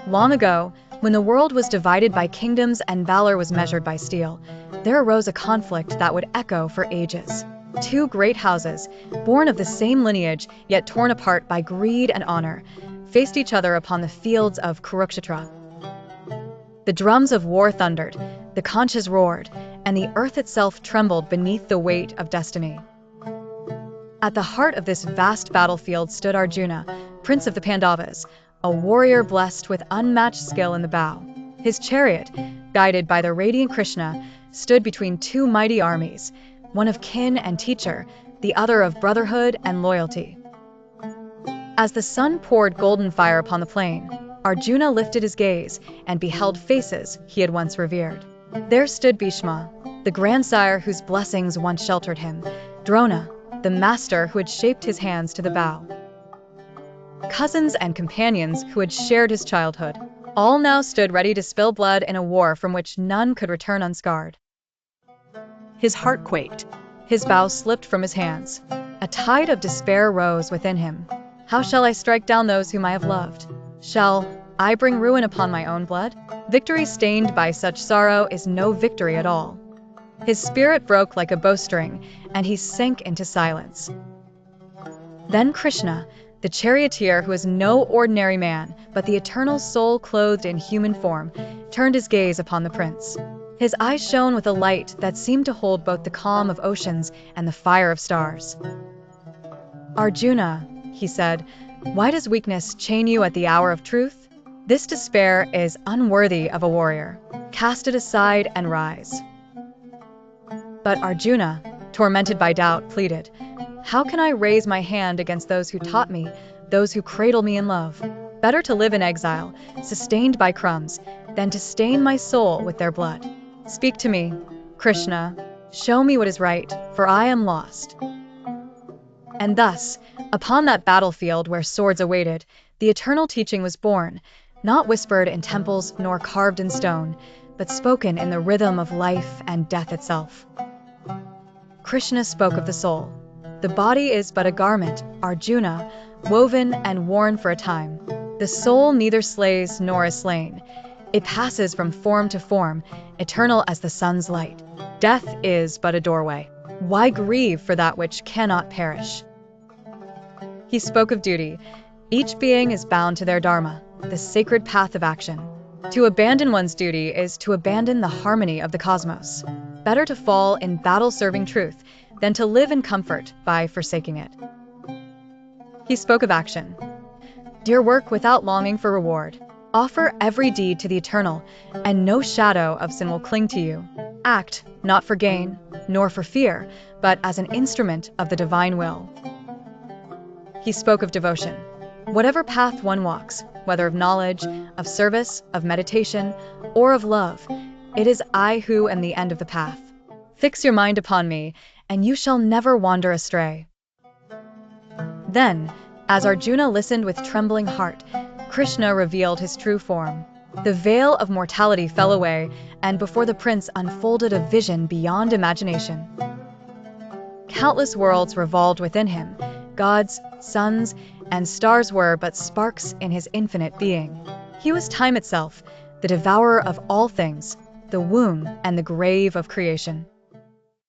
Long ago, when the world was divided by kingdoms and valor was measured by steel, there arose a conflict that would echo for ages. Two great houses, born of the same lineage yet torn apart by greed and honor, faced each other upon the fields of Kurukshetra. The drums of war thundered, the conches roared, and the earth itself trembled beneath the weight of destiny. At the heart of this vast battlefield stood Arjuna, prince of the Pandavas, a warrior blessed with unmatched skill in the bow. His chariot, guided by the radiant Krishna, stood between two mighty armies, one of kin and teacher, the other of brotherhood and loyalty. As the sun poured golden fire upon the plain, Arjuna lifted his gaze and beheld faces he had once revered. There stood Bhishma, the grandsire whose blessings once sheltered him, Drona, the master who had shaped his hands to the bow. Cousins and companions who had shared his childhood, all now stood ready to spill blood in a war from which none could return unscarred. His heart quaked. His bow slipped from his hands. A tide of despair rose within him. How shall I strike down those whom I have loved? Shall I bring ruin upon my own blood? Victory stained by such sorrow is no victory at all. His spirit broke like a bowstring, and he sank into silence. Then Krishna, the charioteer who is no ordinary man, but the eternal soul clothed in human form, turned his gaze upon the prince. His eyes shone with a light that seemed to hold both the calm of oceans and the fire of stars. "Arjuna," he said, "why does weakness chain you at the hour of truth? This despair is unworthy of a warrior. Cast it aside and rise." But Arjuna, tormented by doubt, pleaded, "How can I raise my hand against those who taught me, those who cradle me in love? Better to live in exile, sustained by crumbs, than to stain my soul with their blood. Speak to me, Krishna. Show me what is right, for I am lost." And thus, upon that battlefield where swords awaited, the eternal teaching was born, not whispered in temples nor carved in stone, but spoken in the rhythm of life and death itself. Krishna spoke of the soul. The body is but a garment, Arjuna, woven and worn for a time. The soul neither slays nor is slain. It passes from form to form, eternal as the sun's light. Death is but a doorway. Why grieve for that which cannot perish? He spoke of duty. Each being is bound to their dharma, the sacred path of action. To abandon one's duty is to abandon the harmony of the cosmos. Better to fall in battle serving truth than to live in comfort by forsaking it. He spoke of action. Dear work without longing for reward. Offer every deed to the eternal, and no shadow of sin will cling to you. Act, not for gain, nor for fear, but as an instrument of the divine will. He spoke of devotion. Whatever path one walks, whether of knowledge, of service, of meditation, or of love, it is I who am the end of the path. Fix your mind upon me, and you shall never wander astray. Then, as Arjuna listened with trembling heart, Krishna revealed his true form. The veil of mortality fell away, and before the prince unfolded a vision beyond imagination. Countless worlds revolved within him. Gods, suns, and stars were but sparks in his infinite being. He was time itself, the devourer of all things, the womb and the grave of creation.